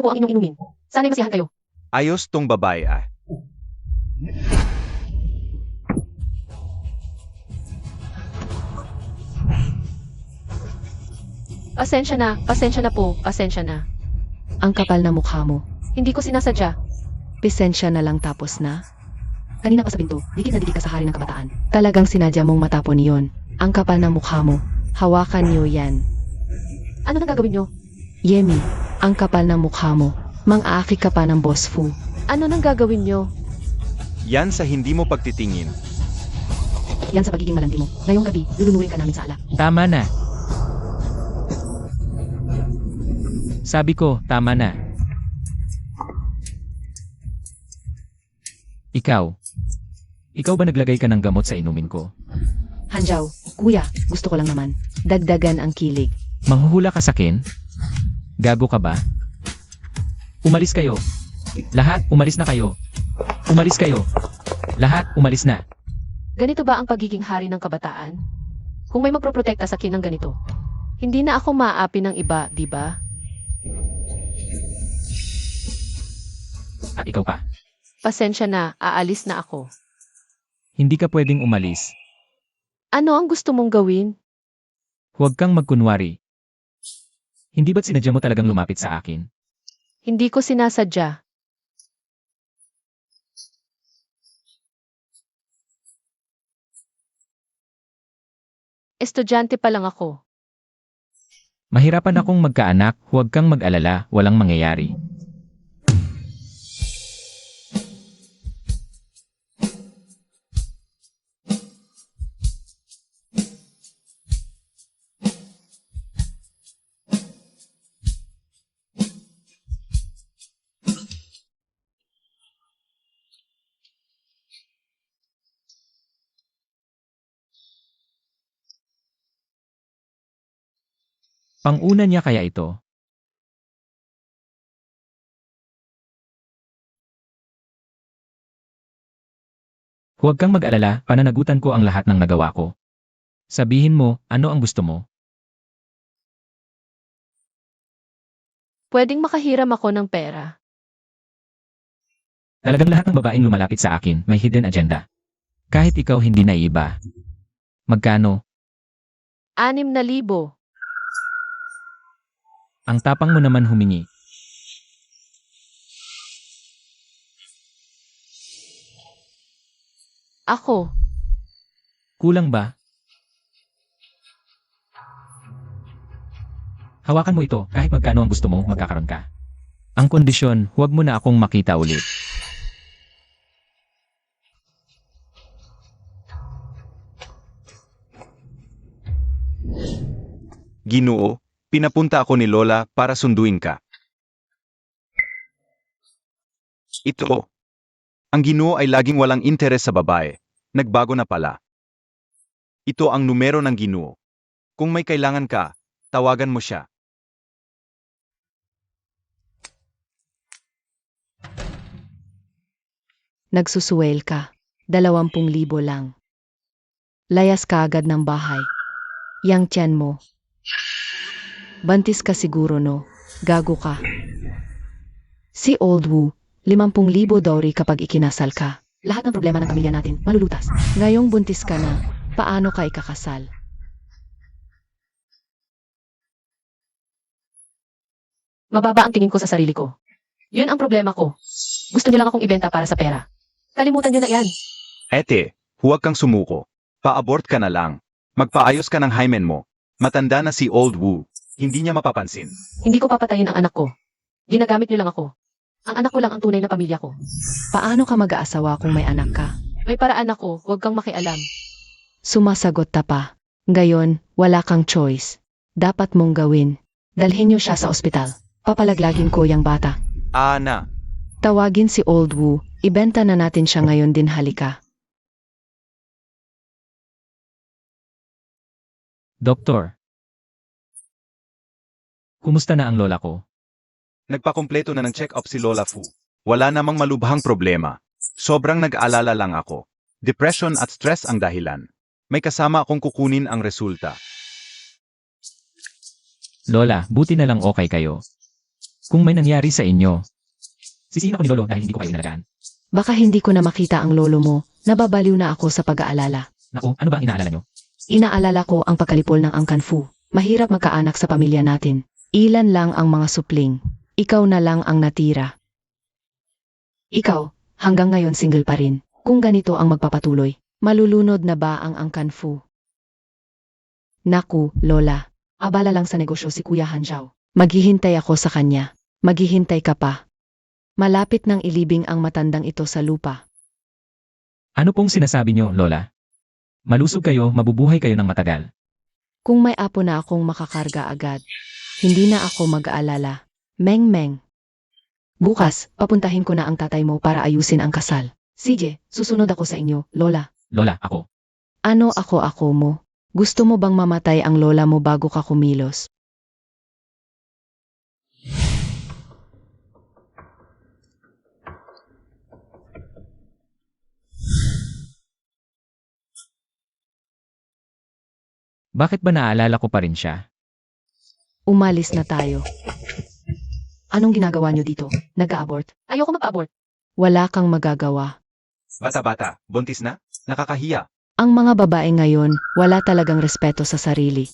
po ang inyong inumin. Sana'y masiyahan kayo. Ayos tong babae ah. Pasensya na po, pasensya na. Ang kapal na mukha mo. Hindi ko sinasadya. Pisensya na lang tapos na. Kanina pa sa pinto, dikit na dikit ka sa hari ng kabataan. Talagang sinadya mong matapon yon. Ang kapal na mukha mo. Hawakan niyo yan. Ano nang gagawin nyo? Yemi, ang kapal ng mukha mo. Mang-aaki ka pa ng boss Fu. Ano nang gagawin nyo? Yan sa hindi mo pagtitingin. Yan sa pagiging malandi mo. Ngayong gabi, lulunurin ka namin sa alak. Tama na. Sabi ko, tama na. Ikaw ba naglagay ka ng gamot sa inumin ko? Hanjaw, kuya, gusto ko lang naman. Dagdagan ang kilig. Manghuhula ka sa akin? Gago ka ba? Umalis kayo. Lahat, umalis na kayo. Umalis kayo. Lahat, umalis na. Ganito ba ang pagiging hari ng kabataan? Kung may magproprotekta sa akin ng ganito, hindi na ako maaapi ng iba, di ba? At ikaw pa. Pasensya na, aalis na ako. Hindi ka pwedeng umalis. Ano ang gusto mong gawin? Huwag kang magkunwari. Hindi ba't sinadya mo talagang lumapit sa akin? Hindi ko sinasadya. Estudyante pa lang ako. Mahirapan akong magkaanak, huwag kang mag-alala, walang mangyayari. Pang-una niya kaya ito? Huwag kang mag-alala, pananagutan ko ang lahat ng nagawa ko. Sabihin mo, ano ang gusto mo? Pwedeng makahiram ako ng pera. Talagang lahat ng babaeng lumalapit sa akin may hidden agenda. Kahit ikaw hindi naiiba. Magkano? 6,000. Ang tapang mo naman humingi. Ako, Kulang ba? Hawakan mo ito, kahit magkano ang gusto mo, magkakaroon ka. Ang kondisyon, huwag mo na akong makita ulit. Ginoo, pinapunta ako ni Lola para sunduin ka. Ito. Ang Ginoo ay laging walang interes sa babae. Nagbago na pala. Ito ang numero ng Ginoo. Kung may kailangan ka, tawagan mo siya. Nagsusuwel ka. 20,000 lang. Layas ka agad ng bahay. Yang tiyan mo. Bantis ka siguro no. Gago ka. Si Old Wu, 50,000 dowry kapag ikinasal ka. lahat ng problema ng pamilya natin malulutas. Ngayong buntis ka na, paano ka ikakasal? Mababa ang tingin ko sa sarili ko. Yun ang problema ko. Gusto niyo lang akong ibenta para sa pera. Kalimutan niyo na yan. Ete, huwag kang sumuko. Pa-abort ka na lang. Magpaayos ka ng hymen mo. Matanda na si Old Wu. Hindi niya mapapansin. Hindi ko papatayin ang anak ko. Ginagamit niyo lang ako. Ang anak ko lang ang tunay na pamilya ko. Paano ka mag-aasawa kung may anak ka? May paraan ako, huwag kang makialam. Sumasagot ta pa. Ngayon, wala kang choice. Dapat mong gawin. Dalhin niyo siya sa ospital. Papalaglagin ko yung bata. Ana, Tawagin si Old Wu. Ibenta na natin siya ngayon din, halika. Doktor. Kumusta na ang lola ko? nagpakumpleto na ng check-up si Lola Fu. Wala namang malubhang problema. Sobrang nag-aalala lang ako. Depression at stress ang dahilan. May kasama akong kukunin ang resulta. Lola, buti na lang okay kayo. Kung may nangyari sa inyo, sisihin ako ni Lolo dahil hindi ko kayo inalagaan. Baka hindi ko na makita ang lolo mo, nababaliw na ako sa pag-aalala. Naku, ano ba ang inaalala nyo? Inaalala ko ang pagkalipol ng Angkan Fu. Mahirap magkaanak sa pamilya natin. Ilan lang ang mga supling. Ikaw na lang ang natira. Ikaw, hanggang ngayon single pa rin. Kung ganito ang magpapatuloy, malulunod na ba ang Angkan Fu? Naku, Lola. Abala lang sa negosyo si Kuya Hanjao. Maghihintay ako sa kanya. Maghihintay ka pa. Malapit nang ilibing ang matandang ito sa lupa. Ano pong sinasabi nyo, Lola? Malusog kayo, mabubuhay kayo ng matagal. Kung may apo na akong makakarga agad, hindi na ako mag-aalala. Meng-meng. Bukas, papuntahin ko na ang tatay mo para ayusin ang kasal. Sige, susunod ako sa inyo, Lola. Lola, ako. Ano ako mo? Gusto mo bang mamatay ang lola mo bago ka kumilos? Bakit ba naaalala ko pa rin siya? Umalis na tayo. Anong ginagawa niyo dito? Nag-a-abort? Ayoko mag-abort. Wala kang magagawa. Bata-bata, buntis na? Nakakahiya. Ang mga babae ngayon, wala talagang respeto sa sarili.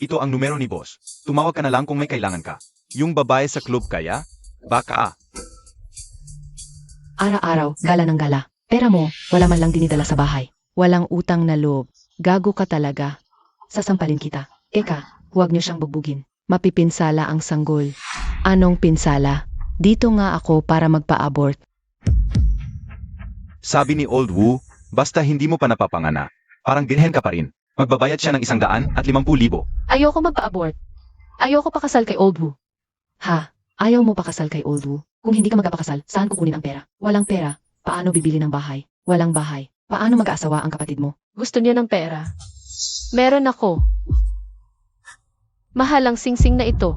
Ito ang numero ni boss. Tumawag ka na lang kung may kailangan ka. Yung babae sa club kaya? Baka Araw-araw, gala ng gala. Pera mo, wala man lang dinidala sa bahay. Walang utang na loob. Gago ka talaga. Sasampalin kita. Eka, huwag niyo siyang bugbugin. Mapipinsala ang sanggol. Anong pinsala? Dito nga ako para magpa-abort. Sabi ni Old Wu, basta hindi mo pa napapangana. Parang birhen ka pa rin. Magbabayad siya ng 150,000. Ayoko magpa-abort. Ayoko pakasal kay Old Wu. Ha? Ayaw mo pakasal kay Old Wu? Kung hindi ka magpapakasal, saan kukunin ang pera? Walang pera. Paano bibili ng bahay? Walang bahay. Paano mag-aasawa ang kapatid mo? Gusto niya ng pera. Meron ako. Mahal ang singsing na ito.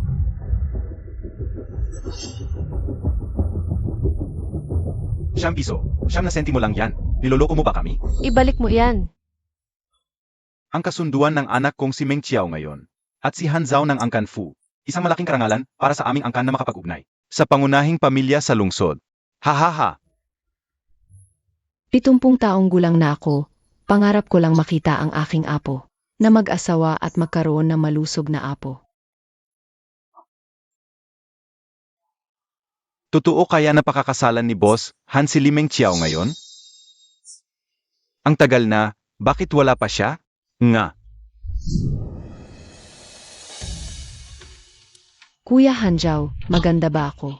₱1. 9 sentimo lang yan. Niloloko mo ba kami? Ibalik mo yan. Ang kasunduan ng anak kong si Meng Qiao ngayon. At si Han Zhao ng Angkan Fu. Isang malaking karangalan para sa aming angkan na makapag-ugnay. Sa pangunahing pamilya sa lungsod. Ha ha ha. 70 taong gulang na ako. Pangarap ko lang makita ang aking apo. Na mag-asawa at magkaroon ng malusog na apo. Totoo kaya na pakakasalan ni Boss Han si Limeng Qiao ngayon? Ang tagal na, bakit wala pa siya? Nga. Kuya Hanjao, maganda ba ako?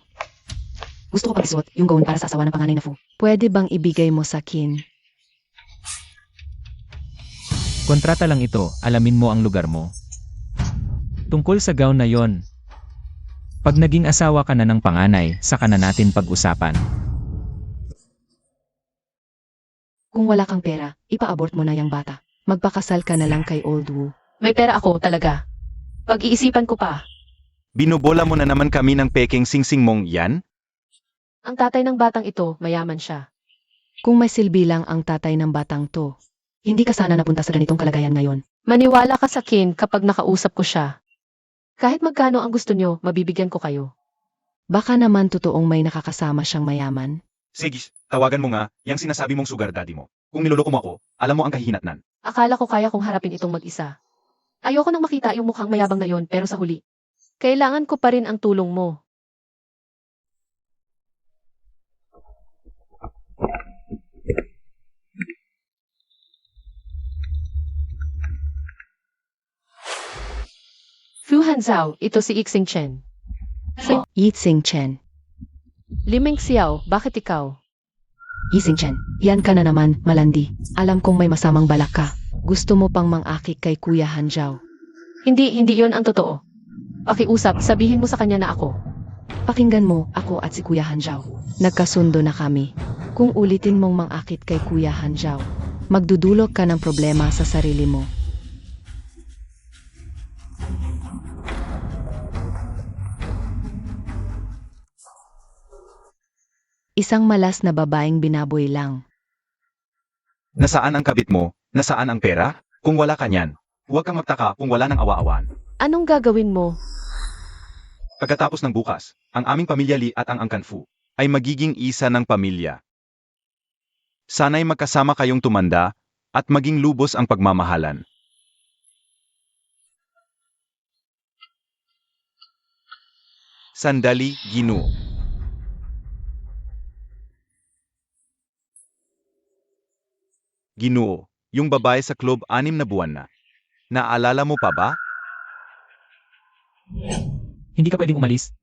Gusto ko pag-isuot yung gown para sa asawa ng panganay na Fu. Pwede bang ibigay mo sa akin? Kontrata lang ito, alamin mo ang lugar mo. Tungkol sa gown na yon. Pag naging asawa ka na ng panganay, saka na natin pag-usapan. Kung wala kang pera, ipa-abort mo na yung bata. Magpakasal ka na lang kay Old Wu. May pera ako talaga. Pag-iisipan ko pa. Binobola mo na naman kami ng peking singsing mong yan? Ang tatay ng batang ito, mayaman siya. Kung may silbi lang ang tatay ng batang to, Hindi ka sana napunta sa ganitong kalagayan ngayon. Maniwala ka sa akin kapag nakausap ko siya. Kahit magkano ang gusto nyo, mabibigyan ko kayo. baka naman totoong may nakakasama siyang mayaman. Sige, tawagan mo nga, yung sinasabi mong sugar daddy mo. Kung niloloko mo ako, alam mo ang kahihinatnan. Akala ko kaya kong harapin itong mag-isa. Ayoko nang makita yung mukhang mayabang na yon, pero sa huli, kailangan ko pa rin ang tulong mo. Fu Hanzhao, ito si Ixing Chen. Yixing Chen. Limeng Xiao, bakit ikaw? Yixing Chen, yan ka na naman, malandi. Alam kong may masamang balak ka. Gusto mo pang mang-akik kay Kuya Hanjao. Hindi yon ang totoo. Pakiusap, sabihin mo sa kanya na ako. Pakinggan mo, ako at si Kuya Hanjao. Nagkasundo na kami. Kung ulitin mong mang-akit kay Kuya Hanjao, magdudulog ka ng problema sa sarili mo. Isang malas na babaeng binaboy lang. Nasaan ang kabit mo? Nasaan ang pera? Kung wala ka niyan, huwag kang magtaka kung wala ng awa-awaan. Anong gagawin mo? Pagkatapos ng bukas, ang aming pamilya Li at ang Angkan Fu ay magiging isa ng pamilya. Sana'y magkasama kayong tumanda at maging lubos ang pagmamahalan. Sandali, Ginoo. Ginoo, yung babae sa club 6 na buwan na. Naalala mo pa ba? Hindi ka pwedeng umalis.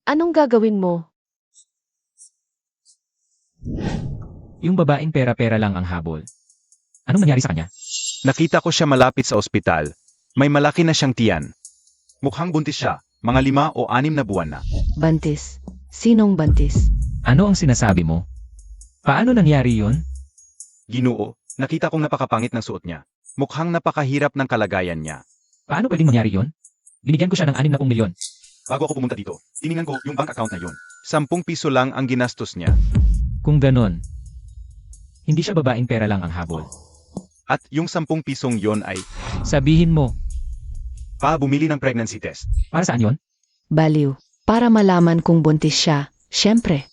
Anong gagawin mo? Yung babaeng pera-pera lang ang habol. Anong nangyari sa kanya? Nakita ko siya malapit sa ospital. May malaki na siyang tiyan. Mukhang buntis siya, mga 5 o 6 na buwan na. Bantis. Sinong bantis? Ano ang sinasabi mo? Paano nangyari yun? Ginoo, nakita kong napakapangit ng suot niya. Mukhang napakahirap ng kalagayan niya. Paano pwedeng mangyari yun? Binigyan ko siya ng 60 milyon. Bago ako pumunta dito, tiningnan ko yung bank account na yun. 10 piso lang ang ginastos niya. Kung ganon, hindi siya babaeng pera lang ang habol. At yung 10 pisong yon ay, Sabihin mo, bumili ng pregnancy test. para saan yon? Baliw. Para malaman kung buntis siya. Siyempre.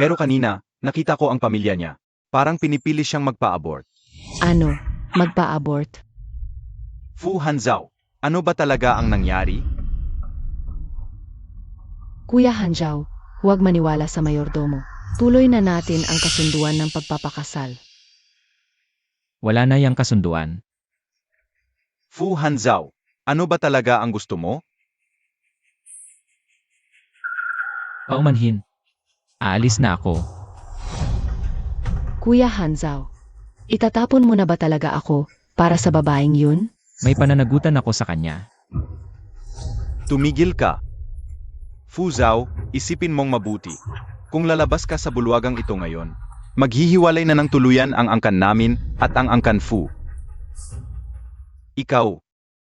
Pero kanina, nakita ko ang pamilya niya. Parang pinipili siyang magpa-abort. Ano? Magpa-abort? Fu Hanzhao, ano ba talaga ang nangyari? Kuya Hanjao, huwag maniwala sa mayordomo. Tuloy na natin ang kasunduan ng pagpapakasal. Wala na yang kasunduan. Fu Hanzhao, ano ba talaga ang gusto mo? Paumanhin. Aalis na ako. Kuya Hanzao, itatapon mo na ba talaga ako para sa babaeng yun? May pananagutan ako sa kanya. Tumigil ka. Fu Zhao, isipin mong mabuti. Kung lalabas ka sa bulwagang ito ngayon, maghihiwalay na ng tuluyan ang angkan namin at ang angkan Fu. Ikaw,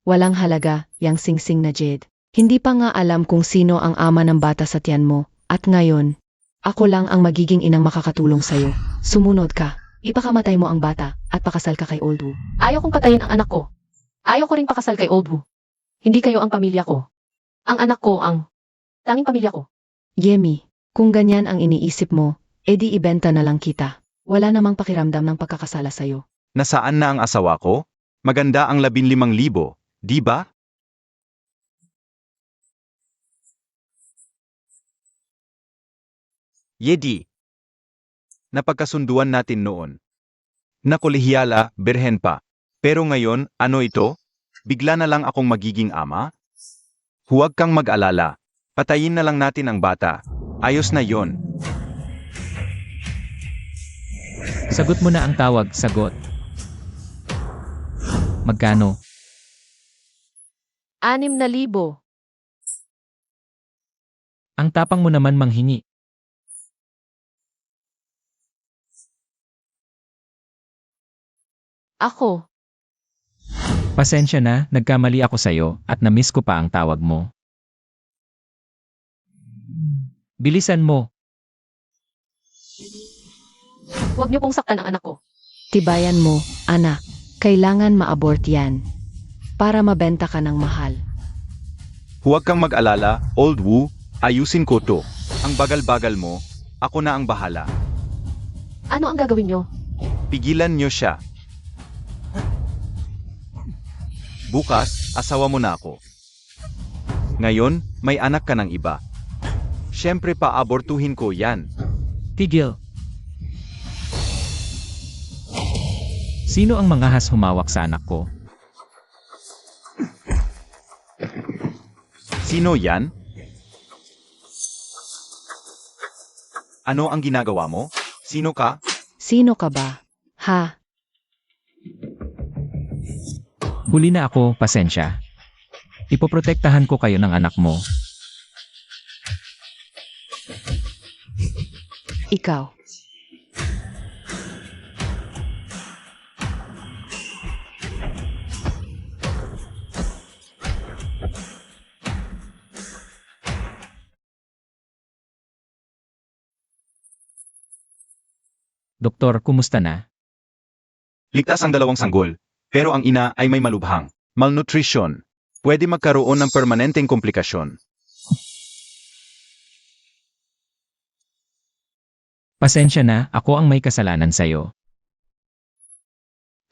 Walang halaga, yang singsing na Jed. Hindi pa nga alam kung sino ang ama ng bata sa tiyan mo. At ngayon, ako lang ang magiging inang makakatulong sa'yo. Sumunod ka. Ipakamatay mo ang bata at pakasal ka kay Old Wu. Ayaw kong patayin ang anak ko. Ayaw ko ring pakasal kay Old Wu. Hindi kayo ang pamilya ko. Ang anak ko ang tanging pamilya ko. Yemi, kung ganyan ang iniisip mo, edi ibenta na lang kita. Wala namang pakiramdam ng pagkakasala sa'yo. nasaan na ang asawa ko? Maganda ang 15,000, di ba? Yedi. Napagkasunduan natin noon. Nakolehiyala, berhen pa. Pero ngayon, ano ito? Bigla na lang akong magiging ama? Huwag kang mag-alala. Patayin na lang natin ang bata. Ayos na yon. Sagot mo na ang tawag, sagot. Magkano? 6,000. Ang tapang mo naman manghingi. Ako. Pasensya na, nagkamali ako sa'yo at na-miss ko pa ang tawag mo. Bilisan mo. Huwag niyo pong saktan ang anak ko. Tibayan mo, anak. Kailangan ma-abort yan. Para mabenta ka ng mahal. Huwag kang mag-alala, Old Wu. Ayusin ko to. Ang bagal-bagal mo, ako na ang bahala. Ano ang gagawin niyo? Pigilan niyo siya. Bukas, asawa mo na ako. Ngayon, may anak ka ng iba. Siyempre pa-abortuhin ko yan. Tigil. Sino ang mangahas humawak sa anak ko? Sino yan? Ano ang ginagawa mo? Sino ka? Sino ka ba? Ha? Huli na ako, pasensya. Ipoprotektahan ko kayo ng anak mo. Ikaw. Doktor, kumusta na? Ligtas ang 2 sanggol, pero ang ina ay may malubhang malnutrition. Pwede magkaroon ng permanenteng komplikasyon. Pasensya na, ako ang may kasalanan sa'yo.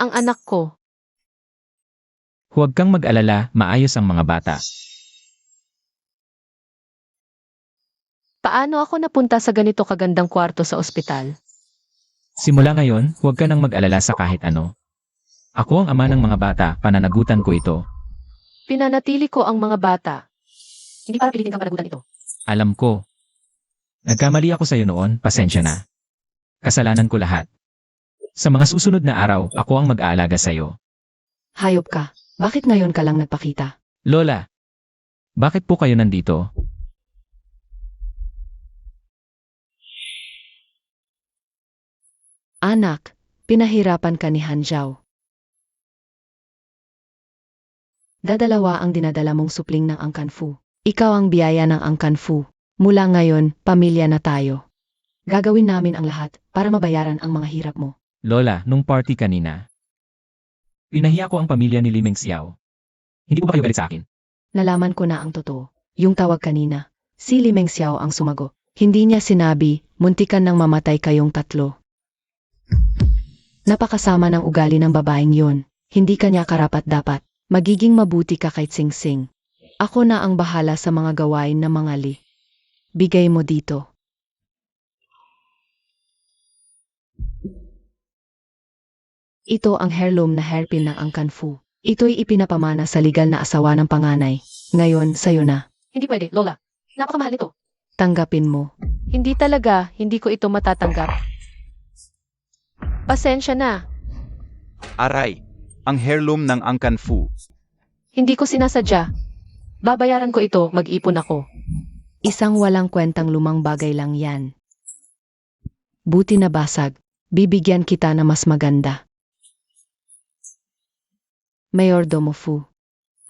Ang anak ko. Huwag kang mag-alala, maayos ang mga bata. Paano ako napunta sa ganito kagandang kwarto sa ospital? Simula ngayon, huwag ka nang mag-alala sa kahit ano. Ako ang ama ng mga bata, pananagutan ko ito. Pinanatili ko ang mga bata. Hindi para pilitin kang panagutan ito. Alam ko. Nagkamali ako sa'yo noon, pasensya na. Kasalanan ko lahat. Sa mga susunod na araw, ako ang mag-aalaga sa'yo. Hayop ka. Bakit ngayon ka lang nagpakita? Lola, bakit po kayo nandito? Anak, pinahirapan ka ni Hanjao. Dadalawa ang dinadala mong supling ng Angkan Fu. Ikaw ang biyaya ng Angkan Fu. Mula ngayon, pamilya na tayo. Gagawin namin ang lahat para mabayaran ang mga hirap mo. Lola, nung party kanina, pinahiya ko ang pamilya ni Limeng Xiao. Hindi po ba kayo galit sa akin? Nalaman ko na ang totoo. Yung tawag kanina, si Li Meng Xiao ang sumagot. Hindi niya sinabi, muntikan nang mamatay kayong tatlo. Napakasama ng ugali ng babaeng yon. Hindi kanya karapat-dapat. Magiging mabuti ka kay Tsing Tsing. Ako na ang bahala sa mga gawain ng mga Li. Bigay mo dito. Ito ang heirloom na hairpin ng Angkan Fu. Ito'y ipinapamana sa legal na asawa ng panganay. Ngayon, sayo na. Hindi pwede, Lola. Napakamahal nito. Tanggapin mo. Hindi talaga, hindi ko ito matatanggap. Pasensya na. Aray, ang heirloom ng Angkan Fu. Hindi ko sinasadya. Babayaran ko ito, mag-ipon ako. Isang walang kwentang lumang bagay lang yan. Buti na basag. Bibigyan kita na mas maganda. Mayordomo Fu.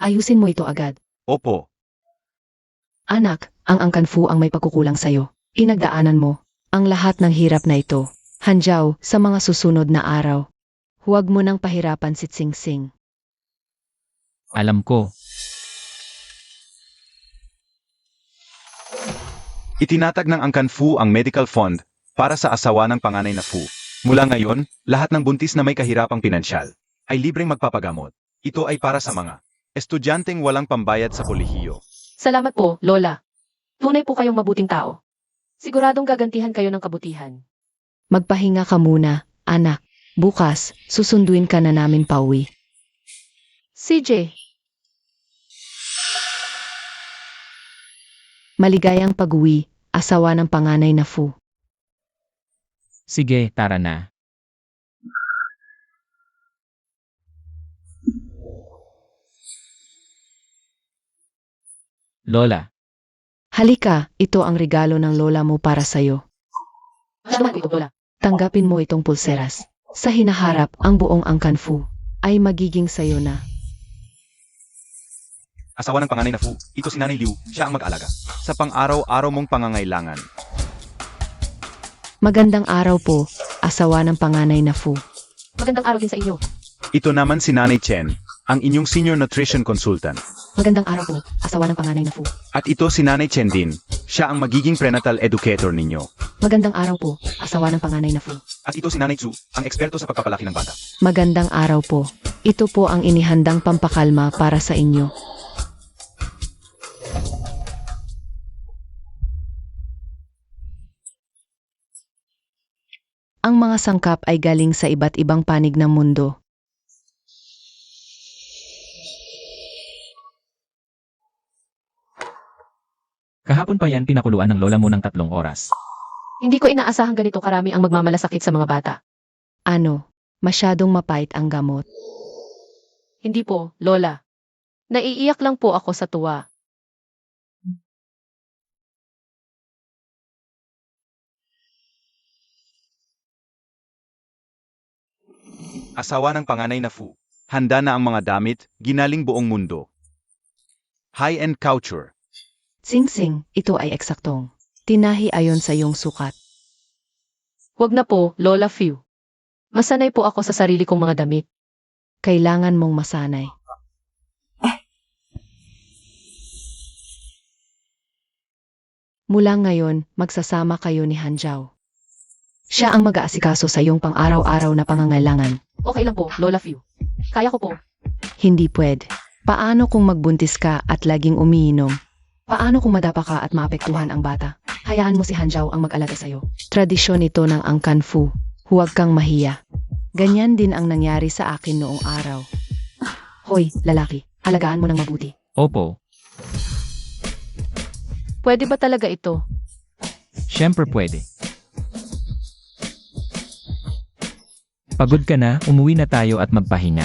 Ayusin mo ito agad. Opo, Anak, ang Angkan Fu ang may pagkukulang sa'yo. Pinagdaanan mo ang lahat ng hirap na ito. Hanjao, sa mga susunod na araw. Huwag mo nang pahirapan si Tsing Tsing. Alam ko. itinatag ng Angkan Fu ang medical fund para sa asawa ng panganay na Fu. Mula ngayon, lahat ng buntis na may kahirapang pinansyal ay libreng magpapagamot. Ito ay para sa mga estudyanteng walang pambayad sa kolehiyo. Salamat po, Lola. Tunay po kayong mabuting tao. Siguradong gagantihan kayo ng kabutihan. Magpahinga ka muna, anak. Bukas, susunduin ka na namin pauwi. CJ, Maligayang pag-uwi, asawa ng panganay na Fu. Sige, tara na. Lola, Halika, ito ang regalo ng lola mo para sa'yo. salamat po ito, Lola. Tanggapin mo itong pulseras. Sa hinaharap, ang buong Angkan Fu ay magiging sayo na. Asawa ng panganay na Fu, ito si Nanay Liu, siya ang mag-alaga sa pang-araw-araw mong pangangailangan. Magandang araw po, asawa ng panganay na Fu. Magandang araw din sa inyo. Ito naman si Nanay Chen, ang inyong senior nutrition consultant. Magandang araw po, asawa ng panganay na Fu. At ito si Nanay Chen din, siya ang magiging prenatal educator ninyo. Magandang araw po, asawa ng panganay na Fu. At ito si Nanay Zhu, ang eksperto sa pagpapalaki ng bata. Magandang araw po. Ito po ang inihandang pampakalma para sa inyo. Ang mga sangkap ay galing sa iba't ibang panig ng mundo. kahapon pa yan pinakuluan ng lola mo ng 3 oras. Hindi ko inaasahang ganito karami ang magmamalasakit sa mga bata. Ano, masyadong mapait ang gamot. Hindi po, Lola. Naiiyak lang po ako sa tuwa. Asawa ng panganay na Fu, handa na ang mga damit, ginaling buong mundo. High-end couture. Sing-sing, ito ay eksaktong. Tinahi ayon sa iyong sukat. Huwag na po, Lola Few. Masanay po ako sa sarili kong mga damit. Kailangan mong masanay. Mula ngayon, magsasama kayo ni Hanjao. Siya ang mag-aasikaso sa iyong pang-araw-araw na pangangailangan. Okay lang po, Lola Few. Kaya ko po. Hindi pwede. Paano kung magbuntis ka at laging umiinom? Paano kung madapa ka at maapektuhan ang bata? Hayaan mo si Hanjao ang mag-alaga sa'yo. Tradisyon ito ng Angkan Fu. Huwag kang mahiya. Ganyan din ang nangyari sa akin noong araw. Hoy, lalaki, alagaan mo ng mabuti. Opo, Pwede ba talaga ito? syempre pwede. Pagod ka na, umuwi na tayo at magpahinga.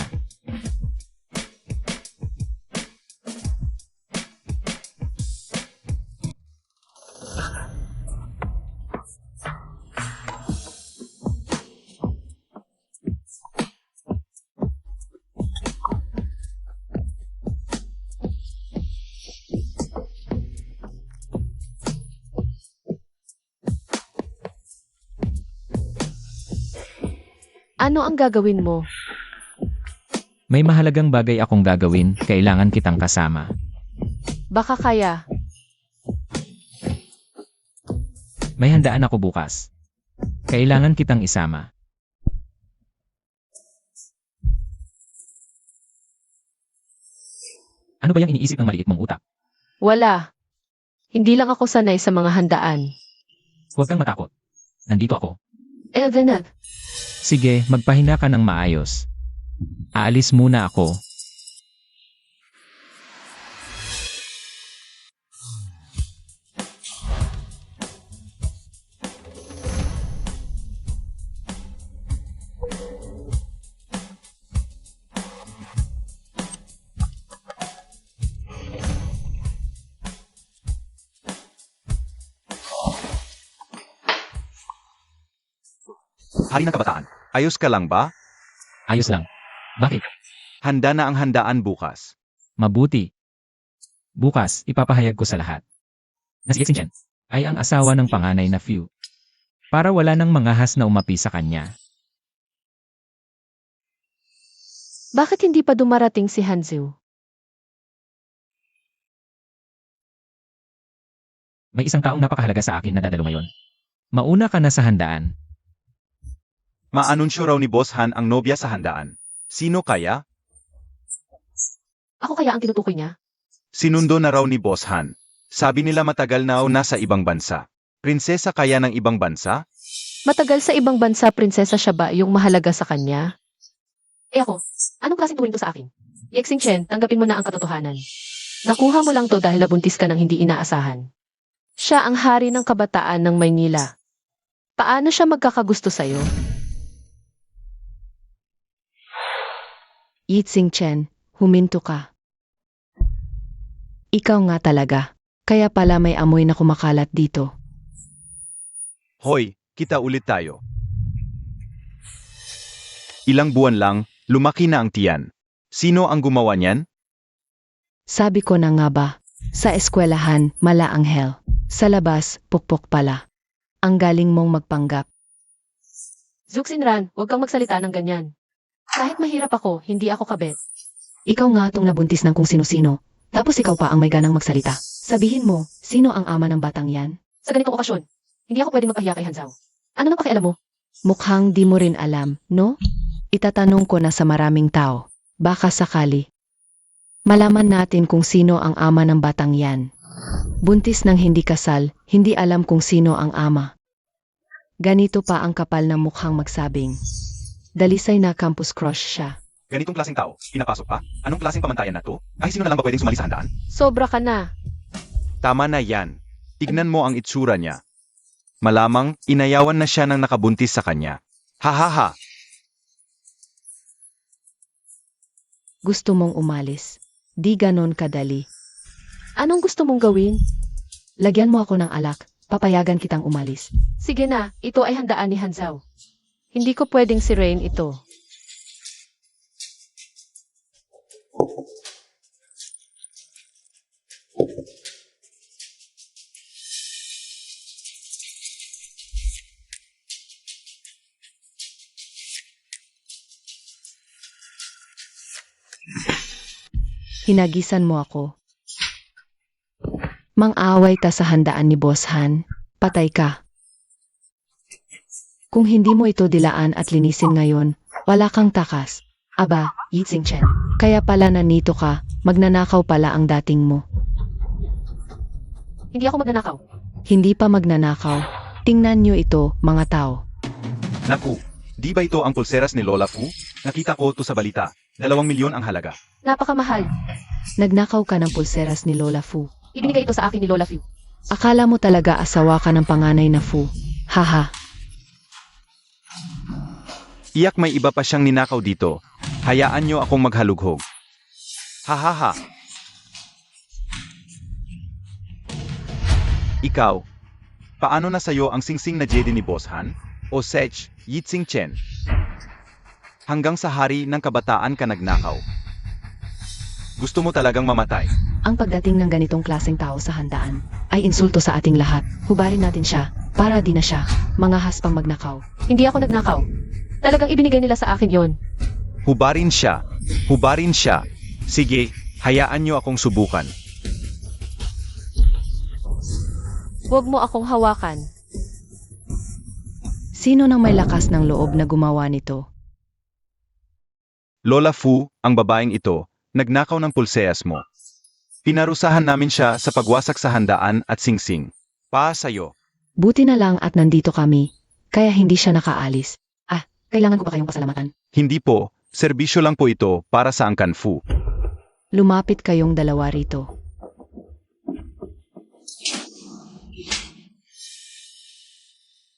Ano ang gagawin mo? May mahalagang bagay akong gagawin, kailangan kitang kasama. Baka kaya. May handaan ako bukas. Kailangan kitang isama. Ano ba yung iniisip ng maliit mong utak? Wala. Hindi lang ako sanay sa mga handaan. Huwag kang matakot. Nandito ako. Evanab, Sige, magpahinga ka ng maayos. Aalis muna ako. Hari ng kabataan. Ayos ka lang ba? Ayos lang. Bakit? Handa na ang handaan bukas. Mabuti. Bukas, ipapahayag ko sa lahat. Na si Xinchen ay ang asawa ng panganay na Few. Para wala nang mangahas na umapi sa kanya. bakit hindi pa dumarating si Hanzu? May isang taong napakahalaga sa akin na dadalo ngayon. Mauna ka na sa handaan. Maanunsyo raw ni Boss Han ang nobya sa handaan. Sino kaya? Ako kaya ang tinutukoy niya? Sinundo na raw ni Boss Han. Sabi nila matagal na nasa ibang bansa. Prinsesa kaya ng ibang bansa? Matagal sa ibang bansa, prinsesa siya ba yung mahalaga sa kanya? Ako, anong klaseng tuwing to sa akin? Yexing Chen, tanggapin mo na ang katotohanan. Nakuha mo lang to dahil nabuntis ka ng hindi inaasahan. Siya ang hari ng kabataan ng Maynila. Paano siya magkakagusto sa'yo? Yixing Chen, huminto ka. Ikaw nga talaga. Kaya pala may amoy na kumakalat dito. Hoy, kita ulit tayo. Ilang buwan lang, lumaki na ang tiyan. Sino ang gumawa niyan? Sabi ko na nga ba, sa eskwelahan, mala anghel. Sa labas, pukpok pala. Ang galing mong magpanggap. Zuxinran, huwag kang magsalita ng ganyan. Kahit mahirap ako, hindi ako kabet. Ikaw nga tong nabuntis ng kung sino-sino. Tapos ikaw pa ang may ganang magsalita. Sabihin mo, sino ang ama ng batang yan? Sa ganitong okasyon, hindi ako pwedeng magpahiya kay Hanzao. Ano nang pakialam mo? Mukhang di mo rin alam, no? Itatanong ko na sa maraming tao. Baka sakali. Malaman natin kung sino ang ama ng batang yan. Buntis ng hindi kasal, hindi alam kung sino ang ama. Ganito pa ang kapal ng mukhang magsabing. Dalisay na campus crush siya. Ganitong klaseng tao, pinapasok pa? Anong klaseng pamantayan na to? Ay sino na lang ba pwedeng sumali sa handaan? Sobra ka na. Tama na yan. Tignan mo ang itsura niya. Malamang, inayawan na siya ng nakabuntis sa kanya. Ha ha ha! Gusto mong umalis. Di ganon kadali. Anong gusto mong gawin? Lagyan mo ako ng alak. Papayagan kitang umalis. Sige na, ito ay handaan ni Hanzao. Hindi ko pwedeng si Rain ito. Hinagisan mo ako. Mang-away ta sa handaan ni Boss Han. Patay ka. Kung hindi mo ito dilaan at linisin ngayon, wala kang takas. Aba, Yi Xingchen. Kaya pala nandito ka, magnanakaw pala ang dating mo. Hindi ako magnanakaw. Hindi pa magnanakaw. Tingnan nyo ito, mga tao. Naku, di ba ito ang pulseras ni Lola Fu? Nakita ko to sa balita. 2 milyon ang halaga. Napakamahal. Nagnakaw ka ng pulseras ni Lola Fu. Ibinigay ito sa akin ni Lola Fu. Akala mo talaga asawa ka ng panganay na Fu. Haha. Iyak may iba pa siyang ninakaw dito. Hayaan nyo akong maghalughog. Hahaha. Ikaw, paano na sa'yo ang singsing na jedi ni Boss Han? O Sech, Yi Xingchen? Hanggang sa hari ng kabataan ka nagnakaw. Gusto mo talagang mamatay. Ang pagdating ng ganitong klaseng tao sa handaan ay insulto sa ating lahat. Hubarin natin siya para di na siya mga haspang magnakaw. Hindi ako nagnakaw. Talagang ibinigay nila sa akin yon. Hubarin siya. Hubarin siya. Sige, hayaan nyo akong subukan. Huwag mo akong hawakan. Sino nang may lakas ng loob na gumawa nito? Lola Fu, ang babaeng ito, nagnakaw ng pulseas mo. Pinarusahan namin siya sa pagwasak sa handaan at singsing. Sa'yo. Buti na lang at nandito kami, kaya hindi siya nakaalis. Kailangan ko ba kayong pasalamatan? Hindi po, serbisyo lang po ito para sa Angkan Fu. Lumapit kayong dalawa rito.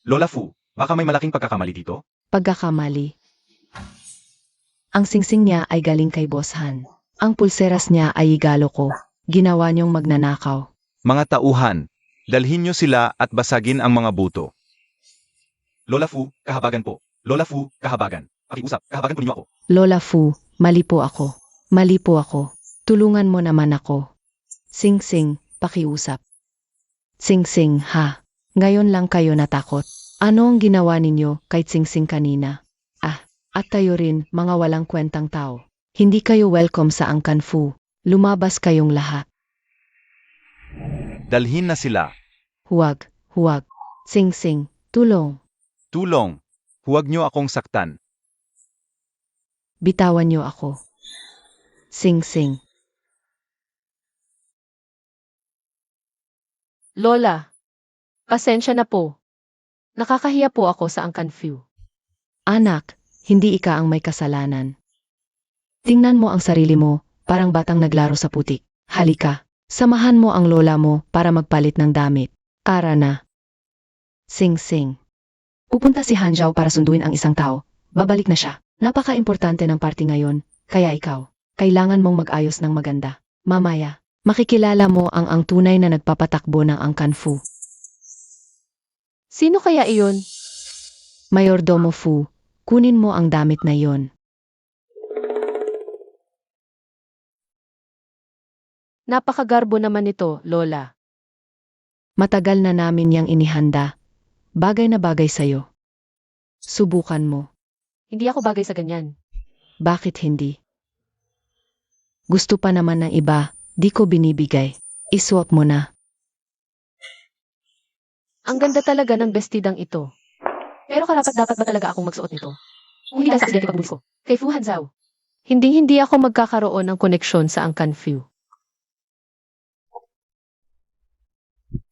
Lola Fu, baka may malaking pagkakamali dito? Pagkakamali. Ang singsing niya ay galing kay Boss Han. Ang pulseras niya ay igalo ko. Ginawa niyong magnanakaw. Mga tauhan, dalhin nyo sila at basagin ang mga buto. Lola Fu, kahabagan po. Lola Fu, kahabagan. Pakiusap, kahabagan po ninyo ako. Lola Fu, mali po ako. Mali po ako. Tulungan mo naman ako. Sing-sing, pakiusap. Sing-sing, ha. Ngayon lang kayo natakot. Ano ang ginawa ninyo kay Sing-sing kanina? At tayo rin, mga walang kwentang tao. Hindi kayo welcome sa Angkan Fu. Lumabas kayong lahat. Dalhin na sila. Huwag, huwag. Sing-sing, tulong. Tulong. Huwag nyo akong saktan. Bitawan niyo ako. Sing-sing. Lola, pasensya na po. Nakakahiya po ako sa Angkan Fu. Anak, hindi ika ang may kasalanan. Tingnan mo ang sarili mo, parang batang naglaro sa putik. Halika, samahan mo ang lola mo para magpalit ng damit. Tara na. Sing-sing. Pupunta si Hanzhao para sunduin ang isang tao. Babalik na siya. Napaka-importante ng party ngayon, kaya ikaw, kailangan mong mag-ayos ng maganda. Mamaya, makikilala mo ang tunay na nagpapatakbo ng Angkan Fu. Sino kaya iyon? Mayordomo Fu, kunin mo ang damit na iyon. Napakagarbo naman ito, Lola. Matagal na namin yang inihanda. Bagay na bagay sa'yo. Subukan mo. Hindi ako bagay sa ganyan. Bakit hindi? Gusto pa naman ng iba, di ko binibigay. Isuot mo na. Ang ganda talaga ng bestidang ito. Pero karapat-dapat ba talaga akong magsuot nito? Kung hindi dahil sa aksidente pagbulis ko, kay Fu Hanzhao. Hindi ako magkakaroon ng koneksyon sa Angkan Fu.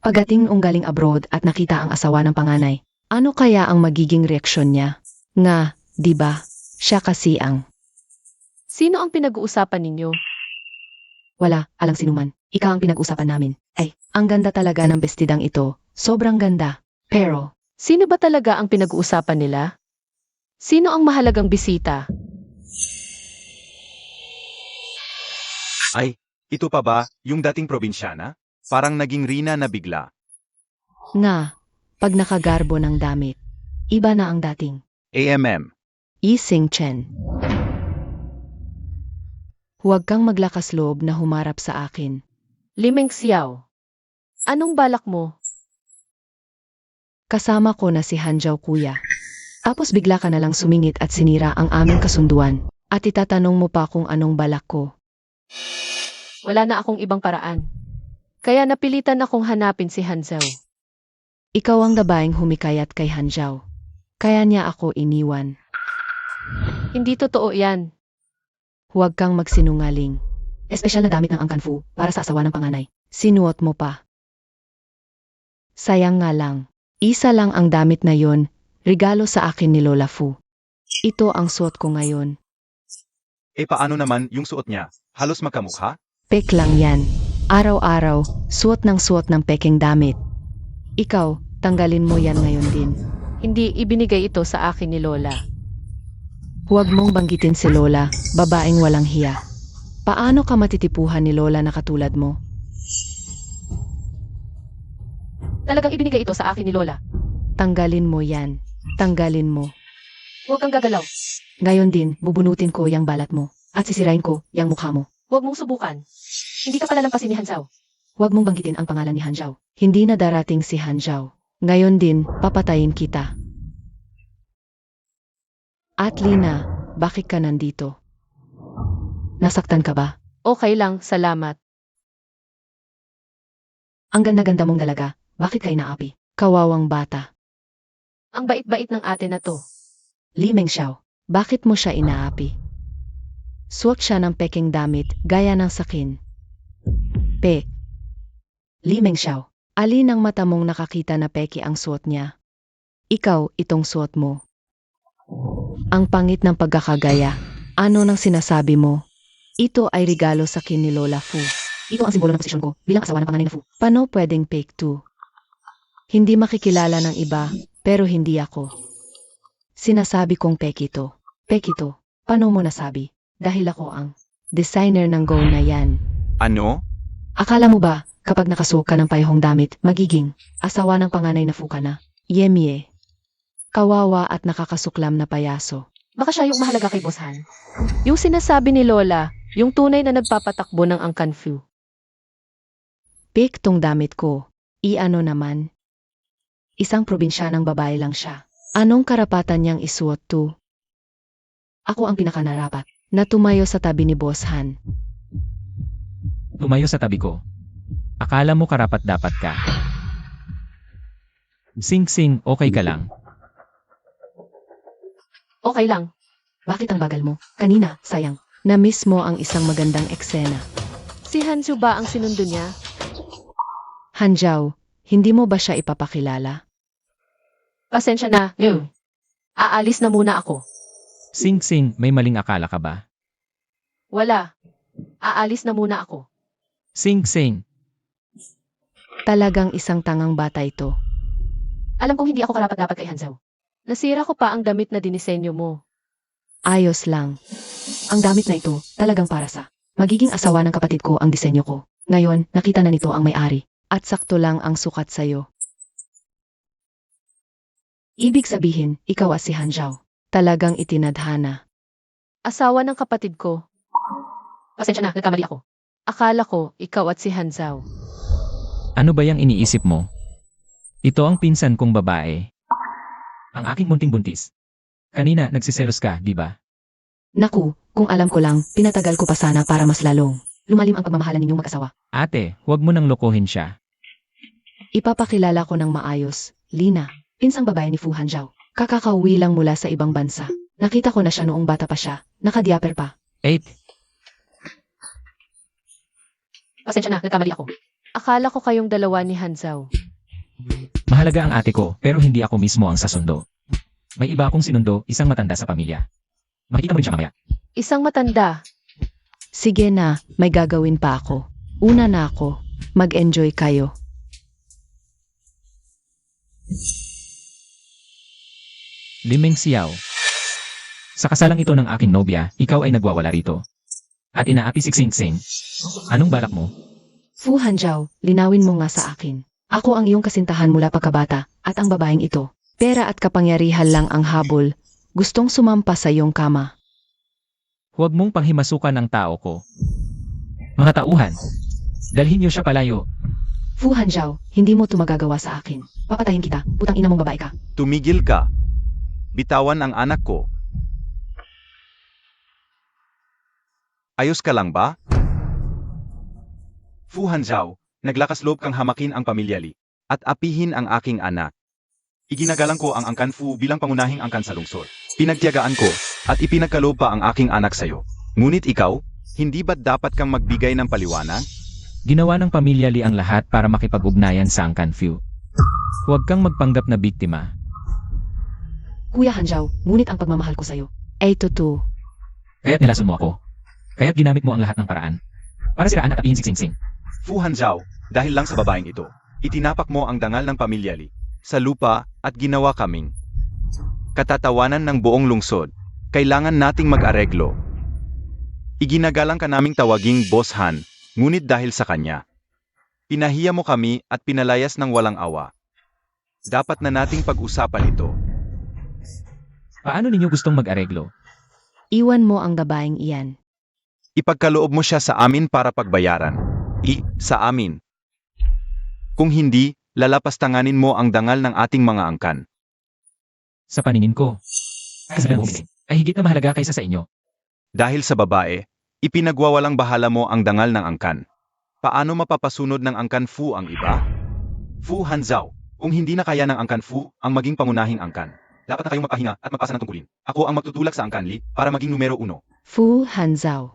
Pagating nung galing abroad at nakita ang asawa ng panganay, ano kaya ang magiging reaksyon niya? Nga, di ba? Siya kasi ang... Sino ang pinag-uusapan ninyo? Wala, alang sinuman. Ikaw ang pinag-usapan namin. Ay, ang ganda talaga ng bestidang ito. Sobrang ganda. Pero, Sino ba talaga ang pinag-uusapan nila? Sino ang mahalagang bisita? Ay, ito pa ba, yung dating probinsyana? Parang naging Rina na bigla. nga, pag nakagarbo ng damit, iba na ang dating. AMM. Yi Xingchen. Huwag kang maglakas loob na humarap sa akin. Limeng Xiao. Anong balak mo? Kasama ko na si Hanzhao kuya. Tapos bigla ka na lang sumingit at sinira ang aming kasunduan. At itatanong mo pa kung anong balak ko. Wala na akong ibang paraan. Kaya napilitan akong hanapin si Hanzhao. Ikaw ang babaeng humikayat kay Hanzhao. Kaya niya ako iniwan. Hindi totoo yan. Huwag kang magsinungaling. Espesyal na damit ng Angkan Fu para sa asawa ng panganay. Sinuot mo pa. Sayang nga lang. Isa lang ang damit na yon, regalo sa akin ni Lola Fu. Ito ang suot ko ngayon. E paano naman yung suot niya? Halos magkamukha? Pek lang yan. Araw-araw, suot ng peking damit. Ikaw, tanggalin mo yan ngayon din. Hindi ibinigay ito sa akin ni Lola. Huwag mong banggitin si Lola, babaeng walang hiya. Paano ka matitipuhan ni Lola na katulad mo? Talagang ibinigay ito sa akin ni Lola. Tanggalin mo yan. Tanggalin mo. Huwag kang gagalaw. Ngayon din, bubunutin ko yang balat mo. At sisirain ko yang mukha mo. Huwag mong subukan. Hindi ka palalampasin ni Hanzhao. Huwag mong banggitin ang pangalan ni Hanzhao. Hindi na darating si Hanzhao. Ngayon din, papatayin kita. At Lina, bakit ka nandito? Nasaktan ka ba? Okay lang, salamat. Ang ganda-ganda mong dalaga. Bakit ka inaapi? Kawawang bata. Ang bait-bait ng ate na to. Li Mengxiao, bakit mo siya inaapi? Suot siya ng peking damit, gaya ng sakin. Pe. Li Mengxiao, alin ang mata mong nakakita na peki ang suot niya? Ikaw, itong suot mo. Ang pangit ng pagkakagaya. Ano nang sinasabi mo? Ito ay regalo sa akin ni Lola Fu. Ito ang simbolo ng posisyon ko bilang asawa ng panganay na Fu. Paano pwedeng fake to? Hindi makikilala ng iba, pero hindi ako. Sinasabi kong peki to. Peki to. Paano mo nasabi? Dahil ako ang designer ng gown na yan. Ano? Akala mo ba, kapag nakasuot ka ng payahong damit, magiging asawa ng panganay na Fu ka na? Yemye. Kawawa at nakakasuklam na payaso. Baka siya yung mahalaga kay Boss Han. Yung sinasabi ni Lola, yung tunay na nagpapatakbo ng Angkan Fu. Pek tong damit ko. Iano naman? Isang probinsya ng babae lang siya. Anong karapatan niyang isuot to? Ako ang pinakanarapat na tumayo sa tabi ni Boss Han. Tumayo sa tabi ko. Akala mo karapat-dapat ka. Sing-sing, okay ka lang. Okay lang. Bakit ang bagal mo? Kanina, sayang. Na-miss mo ang isang magandang eksena. Si Hanzhao ba ang sinundo niya? Hanzhao, hindi mo ba siya ipapakilala? Pasensya na. Aalis na muna ako. Sing-sing, may maling akala ka ba? Wala. Aalis na muna ako. Sing-sing, Talagang isang tangang bata ito. Alam kong hindi ako karapat-dapat kay Hanzhao. Nasira ko pa ang damit na dinisenyo mo. Ayos lang. Ang damit na ito, talagang para sa magiging asawa ng kapatid ko ang disenyo ko. Ngayon, nakita na nito ang may-ari. At sakto lang ang sukat sa'yo. Ibig sabihin, ikaw at si Hanzhao. Talagang itinadhana. Asawa ng kapatid ko. Pasensya na, nagkamali ako. Akala ko, ikaw at si Hanzhao. ano ba yung iniisip mo? Ito ang pinsan kong babae. Ang aking munting buntis. Kanina, nagsiselos ka, di ba? Naku, kung alam ko lang, pinatagal ko pa sana para mas lalong lumalim ang pagmamahalan ninyong mag-asawa. Ate, huwag mo nang lokohin siya. Ipapakilala ko ng maayos, Lina, pinsang babae ni Fu Hanzhao. Kakakauwi lang mula sa ibang bansa. Nakita ko na siya noong bata pa siya, nakadiaper pa. 8. Pasensya na, nagkamali ako. Akala ko kayong dalawa ni Hanzhao. Mahalaga ang ate ko, pero hindi ako mismo ang sasundo. May iba akong sinundo, isang matanda sa pamilya. Makita mo rin siya mamaya. Isang matanda. Sige na, may gagawin pa ako. Una na ako, mag-enjoy kayo. Limeng Xiao. Sa kasalang ito ng aking nobya, ikaw ay nagwawala rito. At inaapi si Xing Xing. Anong balak mo? Fu Hanzhao, linawin mo nga sa akin. Ako ang iyong kasintahan mula pagkabata, at ang babaeng ito. Pera at kapangyarihan lang ang habol. Gustong sumampa sa iyong kama. Huwag mong panghimasukan ang tao ko. Mga tauhan, dalhin niyo siya palayo. Fu Hanzhao, hindi mo tumagagawa sa akin. Papatayin kita, putang ina mong babae ka. Tumigil ka. Bitawan ang anak ko. Ayos ka lang ba? Fu Hanzhao, Naglakas loob kang hamakin ang pamilya Li at apihin ang aking anak. Iginagalang ko ang Angkan Fu bilang pangunahing angkan sa lungsod. Pinagtiyagaan ko at ipinagkaloob pa ang aking anak sa'yo. Ngunit ikaw, hindi ba't dapat kang magbigay ng paliwanag? Ginawa ng pamilya Li ang lahat para makipag-ugnayan sa Angkan Fu. Huwag kang magpanggap na biktima. Kuya Hanzhao, ngunit ang pagmamahal ko sa'yo ay totoo. Kaya't nilason mo ako. Kaya't ginamit mo ang lahat ng paraan para siraan at apihin si Xing Xing. Fu Hanzhao, dahil lang sa babaeng ito, itinapak mo ang dangal ng pamilya Li sa lupa at ginawa kaming katatawanan ng buong lungsod. Kailangan nating mag-areglo. Iginagalang ka naming tawaging Boss Han, ngunit dahil sa kanya, pinahiya mo kami at pinalayas ng walang awa. Dapat na nating pag-usapan ito. Paano ninyo gustong mag-areglo? Iwan mo ang babaeng iyan. Ipagkaloob mo siya sa amin para pagbayaran. Sa amin. Kung hindi, lalapastanganin mo ang dangal ng ating mga angkan. Sa paningin ko, kasabihan mo ay higit na mahalaga kaysa sa inyo. Dahil sa babae, ipinagwawalang bahala mo ang dangal ng angkan. Paano mapapasunod ng Angkan Fu ang iba? Fu Hanzhao, kung hindi na kaya ng Angkan Fu ang maging pangunahing angkan, dapat na kayong magpahinga at magpasa ng tungkulin. Ako ang magtutulak sa Angkan Li para maging numero 1. Fu Hanzhao.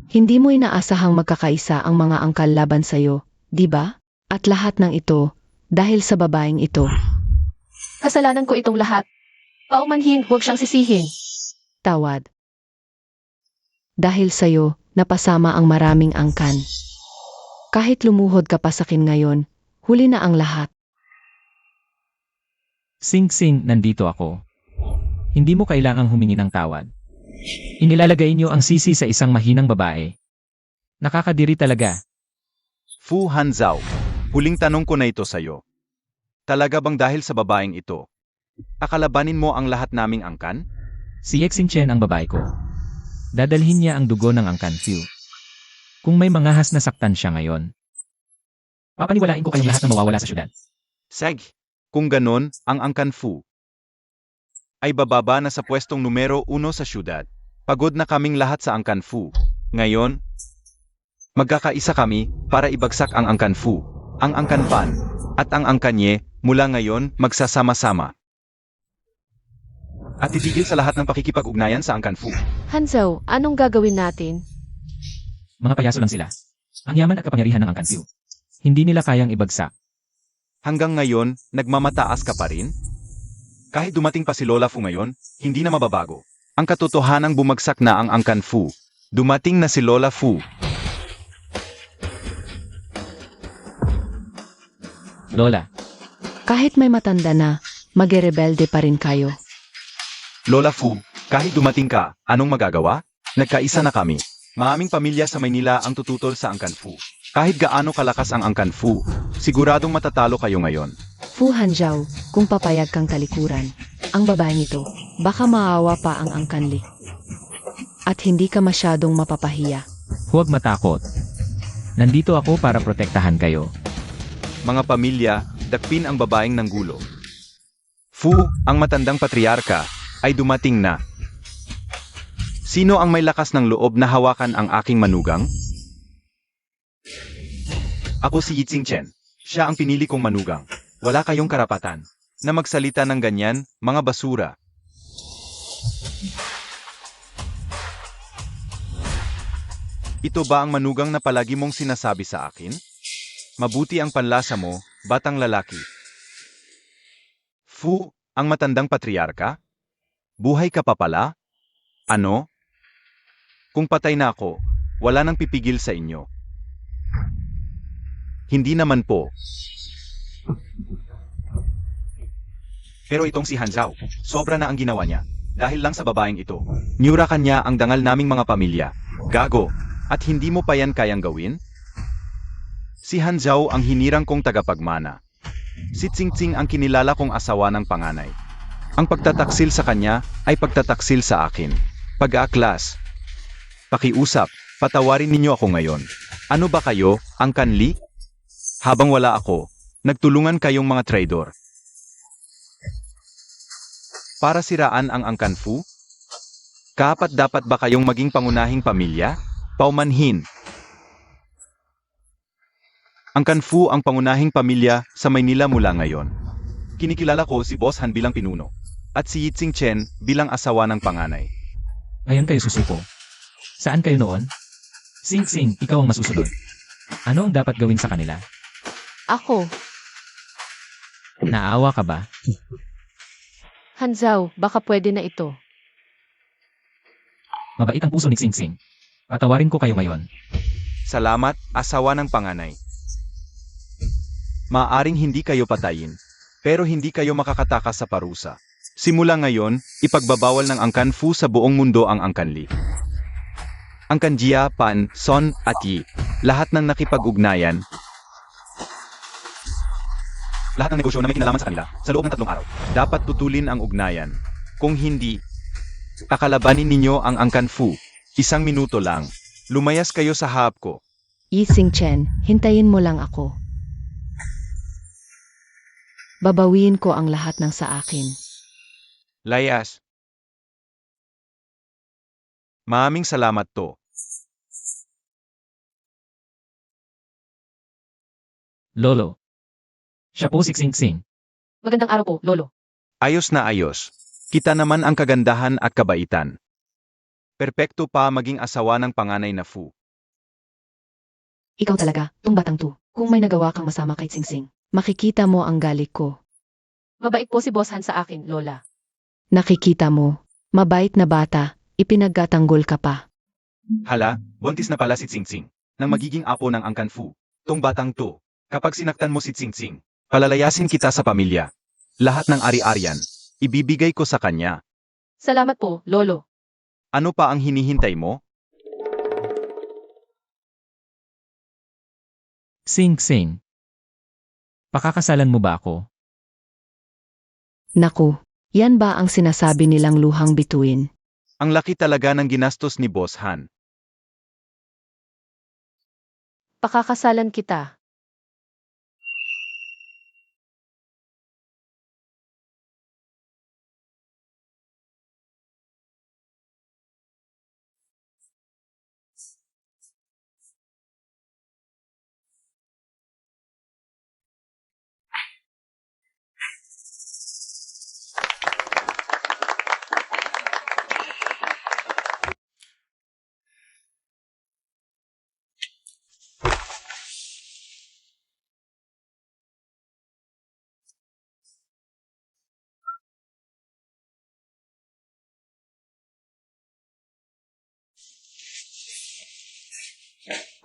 Hindi mo inaasahang magkakaisa ang mga angkal laban sa'yo, di ba? At lahat ng ito, dahil sa babaeng ito. Kasalanan ko itong lahat. Paumanhin, huwag siyang sisihin. Tawad. Dahil sa'yo, napasama ang maraming angkan. Kahit lumuhod ka pa sa akin ngayon, huli na ang lahat. Xing Xing, nandito ako. Hindi mo kailangang humingi ng tawad. Inilalagay niyo ang sisi sa isang mahinang babae. Nakakadiri talaga. Fu Hanzhao, huling tanong ko na ito sa'yo. Talaga bang dahil sa babaeng ito, akalabanin mo ang lahat naming angkan? Si Xing Chen ang babae ko. Dadalhin niya ang dugo ng Angkan Fu. Kung may mangahas na saktan siya ngayon, papaniwalain ko kayong lahat na mawawala sa syudad. Sag, kung ganon, ang Angkan Fu ay bababa na sa pwestong numero 1 sa syudad. Pagod na kaming lahat sa Angkan Fu. Ngayon, magkakaisa kami para ibagsak ang Angkan Fu, ang Angkan Pan, at ang Angkan Ye. Mula ngayon, magsasama-sama. At titigil sa lahat ng pakikipag-ugnayan sa Angkan Fu. Hanzhao, anong gagawin natin? Mga payaso lang sila. Ang yaman at kapangyarihan ng Angkan Fu. Hindi nila kayang ibagsak. Hanggang ngayon, nagmamataas ka pa rin? Kahit dumating pa si Lola Fu ngayon, hindi na mababago. Ang katotohanang bumagsak na ang Angkan Fu. Dumating na si Lola Fu. Lola, Kahit may matanda na, magrebelde pa rin kayo. Lola Fu, kahit dumating ka, anong magagawa? Nagkaisa na kami. Maaming pamilya sa Maynila ang tututol sa Angkan Fu. Kahit gaano kalakas ang Angkan Fu, siguradong matatalo kayo ngayon. Fu Hanzhao, kung papayag kang talikuran, ang babaeng ito, baka maawa pa ang angkan Li. At hindi ka masyadong mapapahiya. huwag matakot. Nandito ako para protektahan kayo. Mga pamilya, dakpin ang babaeng nanggulo. Fu, ang matandang patriarka, ay dumating na. Sino ang may lakas ng loob na hawakan ang aking manugang? Ako si Xing Chen. Siya ang pinili kong manugang. Wala kayong karapatan na magsalita ng ganyan, mga basura. Ito ba ang manugang na palagi mong sinasabi sa akin? Mabuti ang panlasa mo, batang lalaki. Fu, ang matandang patriarka? Buhay ka pa pala? Ano? Kung patay na ako, wala nang pipigil sa inyo. Hindi naman po. Pero itong si Hanzhao, sobra na ang ginawa niya. Dahil lang sa babaeng ito. Niyurakan niya ang dangal naming mga pamilya. Gago. At hindi mo pa yan kayang gawin? Si Hanzhao ang hinirang kong tagapagmana. Si Xing Xing ang kinilala kong asawa ng panganay. Ang pagtataksil sa kanya ay pagtataksil sa akin. Pag-aaklas. Pakiusap, patawarin ninyo ako ngayon. Ano ba kayo, ang kanli? Habang wala ako, nagtulungan kayong mga traidor. Para siraan ang Angkan Fu? Kapat-dapat ba kayong maging pangunahing pamilya? Paumanhin. Ang Kanfu ang pangunahing pamilya sa Maynila mula ngayon. Kinikilala ko si Boss Han bilang pinuno. At si Yitzing Chen bilang asawa ng panganay. Ngayon kayo susuko. Saan kayo noon? Sing Sing, ikaw ang masusunod. Ano ang dapat gawin sa kanila? Ako, Naawa ka ba? Hanzao, baka pwede na ito. Mabait ang puso ni Sing Sing. Patawarin ko kayo ngayon. Salamat, asawa ng panganay. Maaring hindi kayo patayin, pero hindi kayo makakatakas sa parusa. Simula ngayon, ipagbabawal ng Angkan Fu sa buong mundo ang Angkan Li. Angkan Jia, Pan, Son, at Yi. Lahat ng nakipag-ugnayan, lahat ng negosyo na may kinalaman sa kanila sa loob ng 3 araw, dapat putulin ang ugnayan. Kung hindi, kakalabanin ninyo ang Angkan Fu. 1 minuto lang. Lumayas kayo sa hab ko. Yixing Chen, hintayin mo lang ako. Babawiin ko ang lahat ng sa akin. Layas. Maraming salamat to. Lolo. Siya po si Sing Sing. Magandang araw po, Lolo. Ayos na ayos. Kita naman ang kagandahan at kabaitan. Perpekto pa maging asawa ng panganay na Fu. Ikaw talaga, tung batang to. Kung may nagawa kang masama kay Sing Sing, makikita mo ang galit ko. Mabait po si Boss Han sa akin, Lola. Nakikita mo, mabait na bata, ipinagkatanggol ka pa. Hala, buntis na pala si Tsing Tsing, nang magiging apo ng Angkan Fu. Tong batang to, kapag sinaktan mo si Tsing Tsing, palalayasin kita sa pamilya. Lahat ng ari-arian, ibibigay ko sa kanya. Salamat po, Lolo. Ano pa ang hinihintay mo? Sing Sing. Pakakasalan mo ba ako? Naku, yan ba ang sinasabi nilang luhang bituin? Ang laki talaga ng ginastos ni Boss Han. Pakakasalan kita.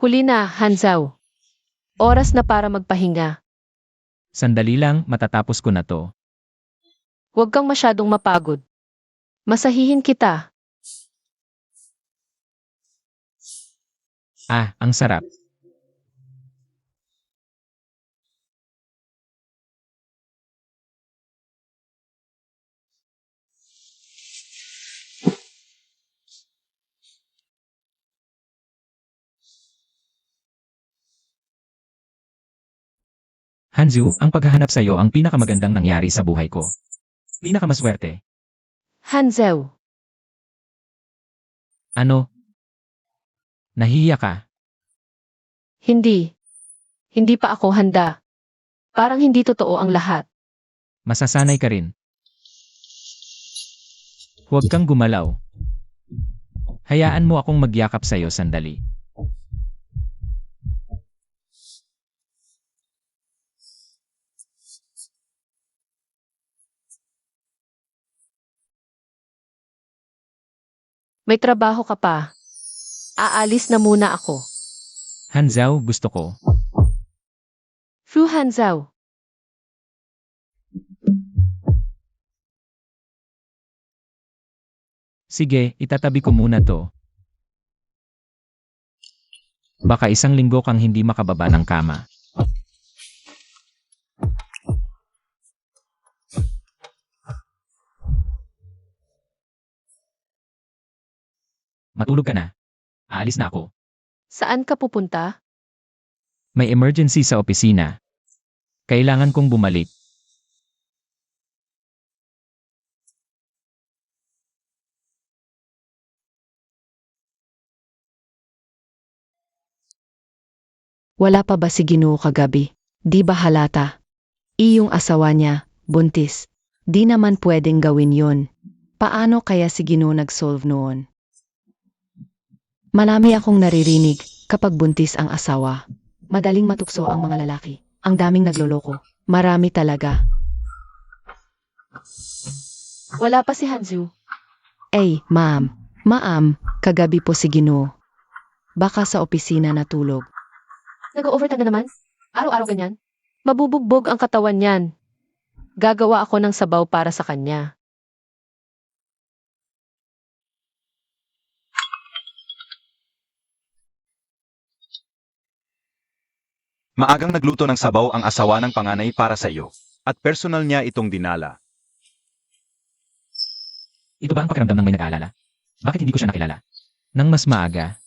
Huli na, Hanzao. Oras na para magpahinga. Sandali lang, matatapos ko na to. Huwag kang masyadong mapagod. Masahihin kita. Ah, ang sarap. Hanzu, ang paghahanap sa iyo ang pinakamagandang nangyari sa buhay ko. Pinakamaswerte. Hanzao. Ano? Nahihiya ka? Hindi. Hindi pa ako handa. Parang hindi totoo ang lahat. Masasanay ka rin. Huwag kang gumalaw. Hayaan mo akong magyakap sa iyo sandali. May trabaho ka pa. Aalis na muna ako. Hanzao, gusto ko. Fu Hanzao. Sige, itatabi ko muna to. Baka 1 linggo kang hindi makababa ng kama. Matulog ka na. Aalis na ako. Saan ka pupunta? May emergency sa opisina. Kailangan kong bumalik. Wala pa ba si Ginoo kagabi? Di ba halata? Iyong asawa niya, buntis. Di naman pwedeng gawin yon. Paano kaya si Ginoo nag-solve noon? Marami akong naririnig kapag buntis ang asawa. Madaling matukso ang mga lalaki. Ang daming nagloloko. Marami talaga. Wala pa si Hanju. Ma'am. Ma'am, kagabi po si Ginoo. Baka sa opisina natulog. Nag-overtime na naman? Araw-araw ganyan? Mabubugbog ang katawan niyan. Gagawa ako ng sabaw para sa kanya. Maagang nagluto ng sabaw ang asawa ng panganay para sa iyo. At personal niya itong dinala. Ito ba ang pakiramdam ng may nag-aalala? Bakit hindi ko siya nakilala? Nang mas maaga,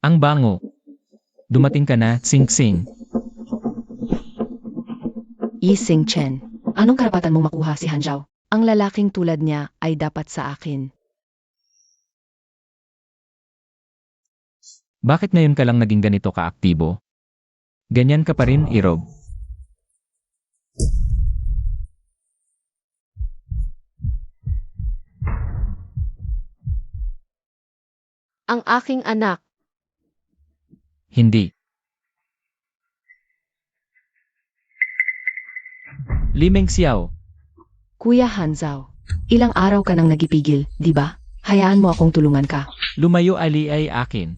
ang bango. Dumating ka na, Sing-Sing. Yising Chen. Anong karapatan mong makuha si Hanjao? Ang lalaking tulad niya ay dapat sa akin. Bakit ngayon ka lang naging ganito kaaktibo? Ganyan ka pa rin, Irob. Ang aking anak. Hindi. Limeng Xiao. Kuya Hanzao, ilang araw ka nang nagipigil, di ba? Hayaan mo akong tulungan ka. Lumayo ali ay akin.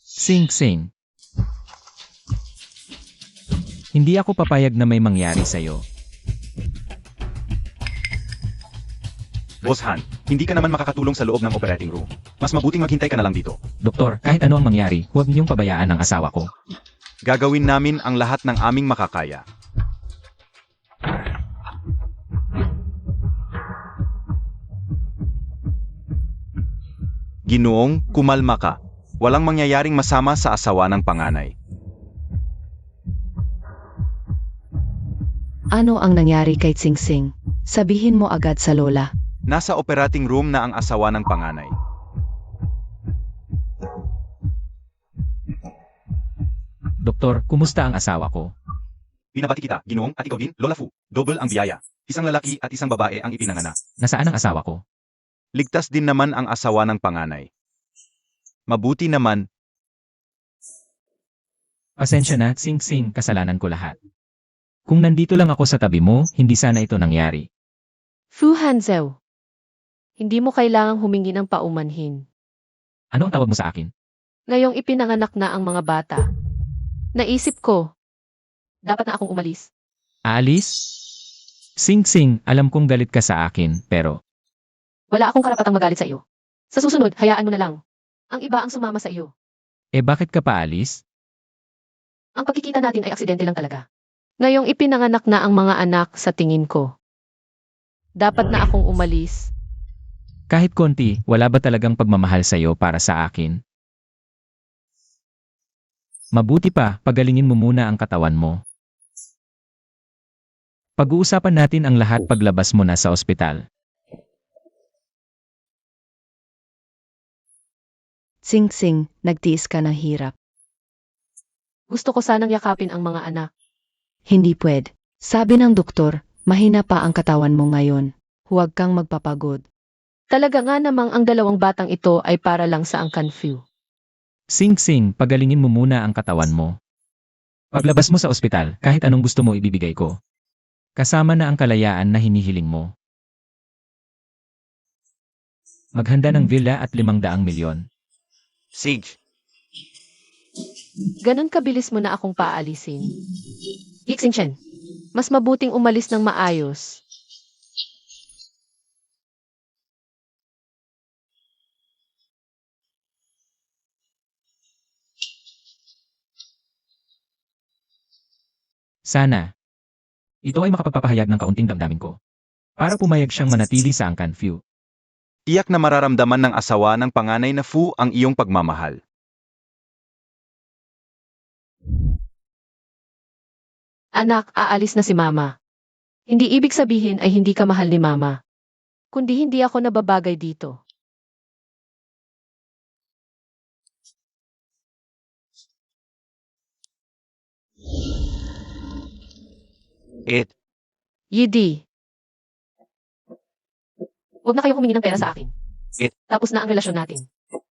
Sing-Sing. Hindi ako papayag na may mangyari sa'yo. Boss Han, hindi ka naman makakatulong sa loob ng operating room. Mas mabuting maghintay ka na lang dito. Doktor, kahit ano ang mangyari, huwag niyong pabayaan ang asawa ko. Gagawin namin ang lahat ng aming makakaya. Ginoong, kumalma ka. Walang mangyayaring masama sa asawa ng panganay. Ano ang nangyari kay Sing Sing? Sabihin mo agad sa lola. Nasa operating room na ang asawa ng panganay. Doktor, kumusta ang asawa ko? Binabati kita, Ginoong, at ikaw din, Lola Fu. Double ang biyaya. Isang lalaki at isang babae ang ipinanganak. Nasaan ang asawa ko? Ligtas din naman ang asawa ng panganay. Mabuti naman, Pasensya na, Sing-Sing, kasalanan ko lahat. Kung nandito lang ako sa tabi mo, hindi sana ito nangyari. Fu Hanzhou. Hindi mo kailangang humingi ng paumanhin. Ano ang tawag mo sa akin? Ngayong ipinanganak na ang mga bata. Naisip ko, dapat na akong umalis. Aalis? Sing-Sing, alam kong galit ka sa akin, pero Wala akong karapatang magalit sa iyo. Sa susunod, hayaan mo na lang. Ang iba ang sumama sa iyo. bakit ka paalis? Ang pagkikita natin ay aksidente lang talaga. Ngayong ipinanganak na ang mga anak sa tingin ko. Dapat na akong umalis. Kahit konti, wala ba talagang pagmamahal sa'yo para sa akin? Mabuti pa, pagalingin mo muna ang katawan mo. Pag-uusapan natin ang lahat paglabas mo na sa ospital. Sing Sing, nagtiis ka ng hirap. Gusto ko sanang yakapin ang mga anak. Hindi pwede. Sabi ng doktor, mahina pa ang katawan mo ngayon. Huwag kang magpapagod. Talaga nga namang ang dalawang batang ito ay para lang sa Angkan Fu. Sing-Sing, pagalingin mo muna ang katawan mo. Paglabas mo sa ospital, kahit anong gusto mo ibibigay ko. Kasama na ang kalayaan na hinihiling mo. Maghanda ng villa at 500 milyon. Sage. Ganon kabilis mo na akong paalisin. Yixing Chen, mas mabuting umalis ng maayos. Sana. Ito ay makapagpapahayag ng kaunting damdamin ko. Para pumayag siyang manatili sa Angkan Fu. Tiyak na mararamdaman ng asawa ng panganay na Fu ang iyong pagmamahal. Anak, aalis na si Mama. Hindi ibig sabihin ay hindi ka mahal ni Mama. Kundi hindi ako nababagay dito. Yidi. Huwag na kayong humingi ng pera sa akin. Tapos na ang relasyon natin.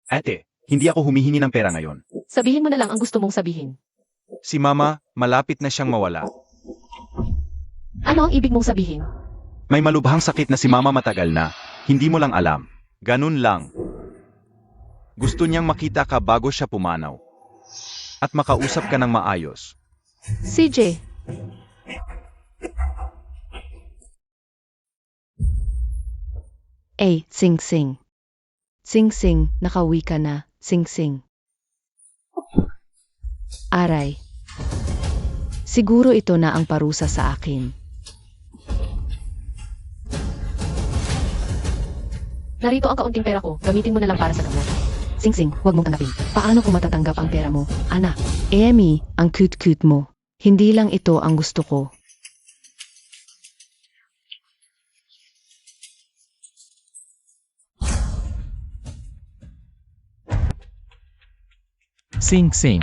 Ate, hindi ako humihingi ng pera ngayon. Sabihin mo na lang ang gusto mong sabihin. Si Mama, malapit na siyang mawala. Ano ang ibig mong sabihin? May malubhang sakit na si Mama matagal na. Hindi mo lang alam. Ganun lang. Gusto niyang makita ka bago siya pumanaw. At makausap ka ng maayos. CJ. Sing Sing. Sing Sing, nakauwi ka na, Sing Sing. Aray. Siguro ito na ang parusa sa akin. Narito ang kaunting pera ko. Gamitin mo na lang para sa gamot. Sing Sing, huwag mong tanggapin. Paano ko matatanggap ang pera mo, anak? Emi, ang cute-cute mo. Hindi lang ito ang gusto ko. Sing Sing.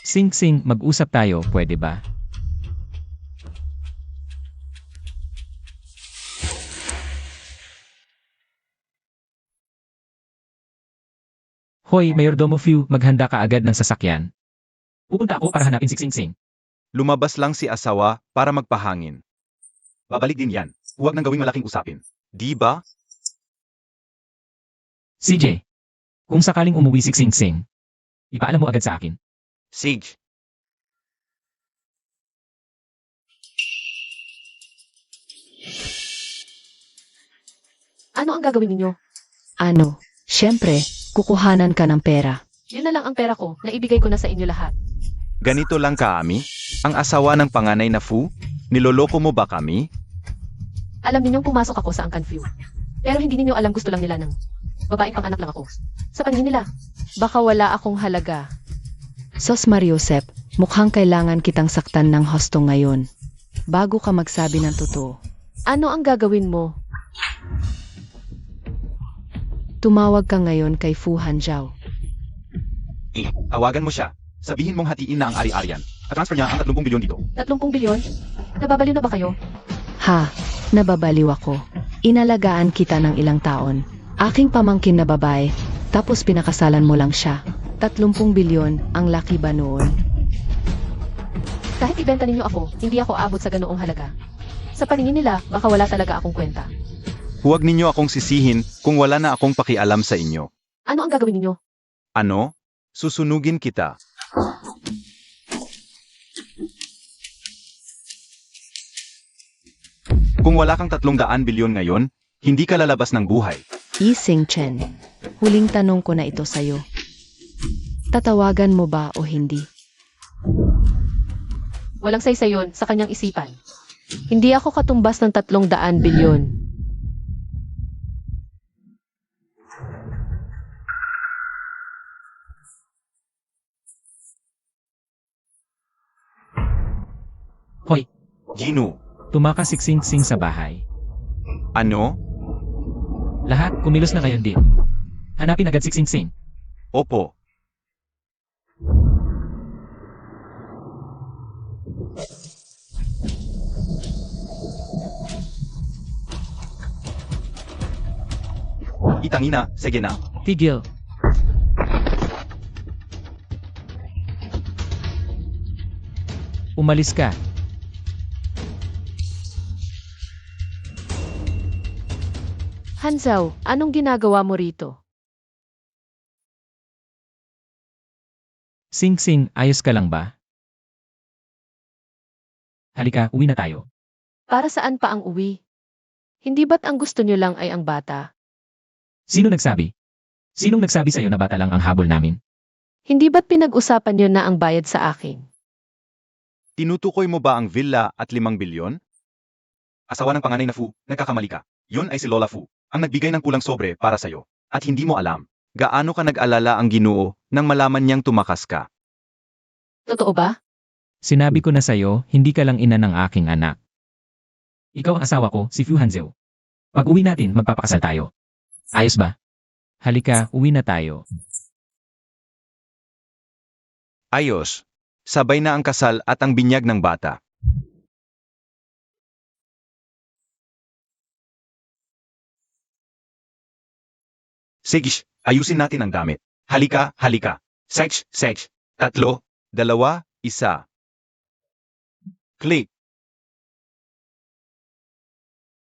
Sing Sing, mag-usap tayo, pwede ba? Hoy, Mayordomo Fu, maghanda ka agad ng sasakyan. Pupunta ako para hanapin si Sing Sing. Lumabas lang si asawa para magpahangin. Babalik din yan. Huwag nang gawing malaking usapin. Di ba? CJ, kung sakaling umuwi si Sing Sing, ipaalam mo agad sa akin. Sage. Ano ang gagawin ninyo? Ano? Siyempre, kukuhanan ka ng pera. Yun na lang ang pera ko. Naibigay ko na sa inyo lahat. Ganito lang ka, Ami? Ang asawa ng panganay na Fu? Niloloko mo ba kami? Alam ninyong pumasok ako sa Angkan Fu. Pero hindi ninyo alam gusto lang nila ng babaeng pang-anak lang ako. Sa paningin nila, baka wala akong halaga. Sos Mariosep, mukhang kailangan kitang saktan ng husto ngayon. Bago ka magsabi ng totoo. Ano ang gagawin mo? Tumawag ka ngayon kay Fu Hanjiao. Tawagan mo siya. Sabihin mong hatiin na ang ari-arian. At-transfer niya ang 30 bilyon dito. 30 bilyon? Nababaliw na ba kayo? Ha, nababaliw ako. Inalagaan kita ng ilang taon. Aking pamangkin na babae, tapos pinakasalan mo lang siya. 30 bilyon, ang laki ba noon? Kahit ibenta ninyo ako, hindi ako abot sa ganoong halaga. Sa paningin nila, baka wala talaga akong kwenta. Huwag ninyo akong sisihin kung wala na akong pakialam sa inyo. Ano ang gagawin ninyo? Ano? Susunugin kita. Kung wala kang 300 bilyon ngayon, hindi ka lalabas ng buhay. Ising Chen, huling tanong ko na ito sa'yo. Tatawagan mo ba o hindi? Walang saysayon sa kanyang isipan. Hindi ako katumbas ng 300 bilyon. Hoy, Gino, tumakas si Sing Sing sa bahay. ano? Lahat, kumilos na ngayon din. Hanapin agad si Sing Sing. Opo. Itangina, sige na. Tigil. Umalis ka. Hanzao, anong ginagawa mo rito? Sing Sing, ayos ka lang ba? Halika, uwi na tayo. Para saan pa ang uwi? Hindi ba't ang gusto nyo lang ay ang bata? Sino nagsabi? Sinong nagsabi sa'yo na bata lang ang habol namin? Hindi ba't pinag-usapan niyo na ang bayad sa akin? Tinutukoy mo ba ang villa at 5 bilyon? Asawa ng panganay na Fu, nagkakamali ka. Yun ay si Lola Fu, ang nagbigay ng kulang sobre para sa'yo. At hindi mo alam, gaano ka nag-alala ang Ginoo nang malaman niyang tumakas ka. Totoo ba? Sinabi ko na sa'yo, hindi ka lang ina ng aking anak. Ikaw ang asawa ko, si Fu Hanzhou. Pag uwi natin, magpapakasal tayo. Ayos ba? Halika, uwi na tayo. Ayos. Sabay na ang kasal at ang binyag ng bata. Sige, ayusin natin ang damit. Halika, halika. Sech. 3, 2, 1. Click.